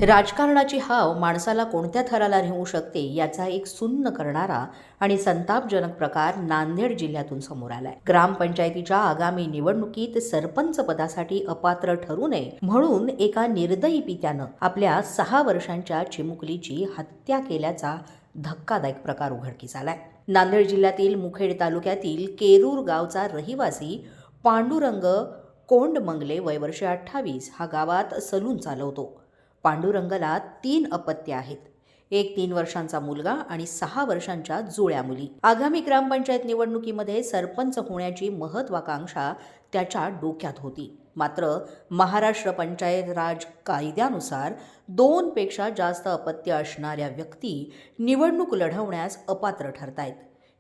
राजकारणाची हाव माणसाला कोणत्या थराला नेऊ शकते याचा एक सुन्न करणारा आणि संतापजनक प्रकार नांदेड जिल्ह्यातून समोर आलाय। ग्रामपंचायतीच्या आगामी निवडणुकीत सरपंच पदासाठी अपात्र ठरू नये म्हणून एका निर्दयी पित्यानं आपल्या 6 वर्षांच्या चिमुकलीची हत्या केल्याचा धक्कादायक प्रकार उघडकीस आलाय। नांदेड जिल्ह्यातील मुखेड तालुक्यातील केरूर गावचा रहिवासी पांडुरंग कोंडमंगले वय वर्ष 28 हा गावात सलून चालवतो। पांडुरंगला 3 अपत्य आहेत, एक 3 वर्षांचा मुलगा आणि 6 वर्षांच्या जुळ्या मुली। आगामी ग्रामपंचायत निवडणुकीमध्ये सरपंच होण्याची महत्वाकांक्षा त्याच्या डोक्यात होती। मात्र महाराष्ट्र पंचायत राज कायद्यानुसार 2 पेक्षा जास्त अपत्य असणाऱ्या व्यक्ती निवडणूक लढवण्यास अपात्र ठरतायत।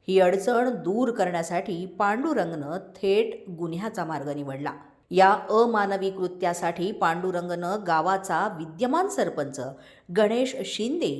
ही अडचण दूर करण्यासाठी पांडुरंगनं थेट गुन्ह्याचा मार्ग निवडला। या अमानवी कृत्यासाठी पांडुरंगनं गावाचा विद्यमान सरपंच गणेश शिंदे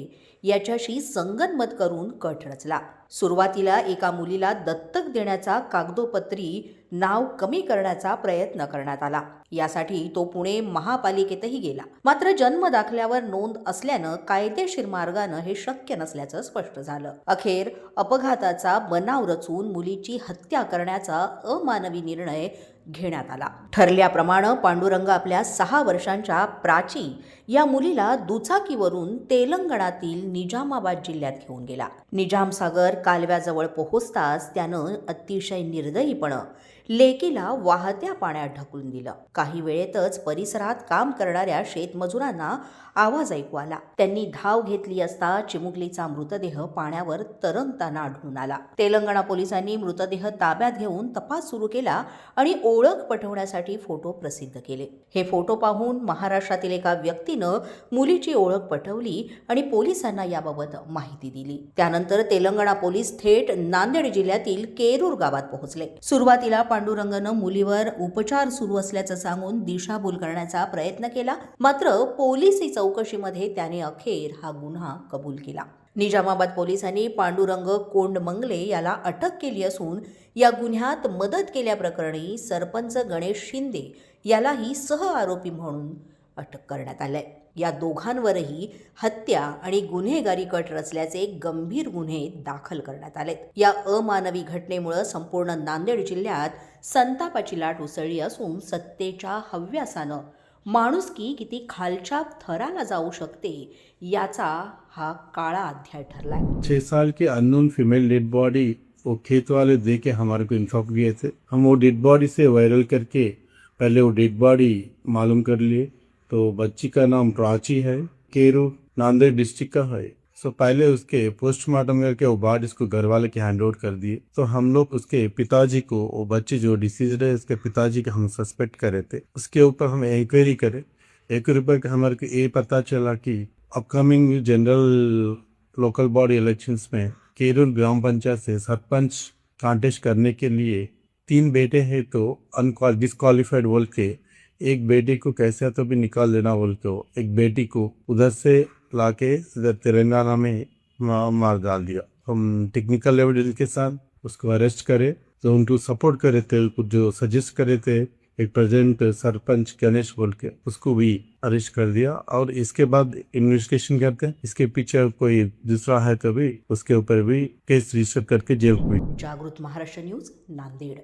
याच्याशी संगनमत करून कट रचला। सुरुवातीला एका मुलीला दत्तक देण्याचा कागदोपत्री नाव कमी करण्याचा प्रयत्न करण्यात आला। यासाठी तो पुणे महापालिकेतही गेला। मात्र जन्म दाखल्यावर नोंद असल्यानं कायदेशीर मार्गानं हे शक्य नसल्याचं स्पष्ट झालं। अखेर अपघाताचा बनाव रचून मुलीची हत्या करण्याचा अमानवी निर्णय घेण्यात आला। ठरल्याप्रमाणे पांडुरंग आपल्या 6 वर्षांच्या प्राची या मुलीला दुचाकीवरून तेलंगणातील निजामाबाद जिल्ह्यात घेऊन गेला। निजामसागर कालव्याजवळ पोहोचताच त्यानं अतिशय निर्दयीपणे लेकीला वाहत्या पाण्यात ढकलून दिलं। काही वेळेतच परिसरात काम करणाऱ्या शेतमजुरांना आवाज ऐकू आला। त्यांनी धाव घेतली असता चिमुकलीचा मृतदेह पाण्यावर तरंगताना आढळून आला। तेलंगणा पोलिसांनी मृतदेह ताब्यात घेऊन तपास सुरू केला आणि ओळख पटवण्यासाठी फोटो प्रसिद्ध केले। हे फोटो पाहून महाराष्ट्रातील एका व्यक्तीनं मुलीची ओळख पटवली आणि पोलिसांना याबाबत माहिती दिली। त्यानंतर तेलंगणा पोलीस थेट नांदेड जिल्ह्यातील केरूर गावात पोहोचले। सुरुवातीला पांडुरंगनं मुलीवर उपचार सुरू असल्याचं सांगून दिशाभूल करण्याचा प्रयत्न केला। मात्र पोलिसी चौकशीमध्ये त्याने अखेर हा गुन्हा कबूल केला। निजामाबाद पोलिसांनी पांडुरंग कोंडमंगले याला अटक केली असून या गुन्ह्यात मदत केल्याप्रकरणी सरपंच गणेश शिंदे यालाही सह आरोपी म्हणून अटक करण्यात आले। या दोघांवरही हत्या आणि गुन्हेगारी कट रचल्याचे गंभीर गुन्हे दाखल करण्यात आलेत। या अमानवी घटनेमुळे संपूर्ण नांदेड जिल्ह्यात संतापाची लाट उसळली असून सत्तेच्या हव्यासानं माणुसकी किती खालच्या थराला जाऊ शकते याचा हा काळा अध्याय ठरलाय। 6 साल की अननोन फीमेल डेड बॉडी वो खेत वाले दे के हमारे को इन्फॉर्म किए थे। हम वो डेड बॉडी से वायरल करके पहले वो डेड बॉडी मालूम कर लिए। तो बच्ची का नाम प्राची है, केरू नांदेड़ डिस्ट्रिक्ट का है। सो पहले उसके पोस्टमार्टम करके वो बाद इसको घर वाले के हैंड ओवर कर दिए। तो हम लोग उसके पिताजी को, वो बच्चे जो डिसीज्ड है उसके पिताजी के हम सस्पेक्ट करे थे। उसके ऊपर हम इंक्वायरी करे। इंक्वायरी पर हमारे को ये पता चला कि upcoming general local body elections में केरूर ग्राम पंचायत से सरपंच कांटेस्ट करने के लिए 3 बेटे हैं तो डिस्क्वालिफाइड बोल के एक बेटी को कैसे तो भी निकाल देना बोल के एक बेटी को उधर से लाके तेलंगाना में मार डाल दिया। हम टेक्निकल एविडेंस के साथ उसको अरेस्ट करे, तो उनको सपोर्ट करे थे, जो सजेस्ट करे थे एक प्रेजेंट सरपंच गणेश बोल के, उसको भी अरेस्ट कर दिया। और इसके बाद इन्वेस्टिगेशन करते हैं, इसके पीछे कोई दूसरा है तो भी उसके ऊपर भी केस रजिस्टर करके जेल में। जागृत महाराष्ट्र न्यूज नांदेड।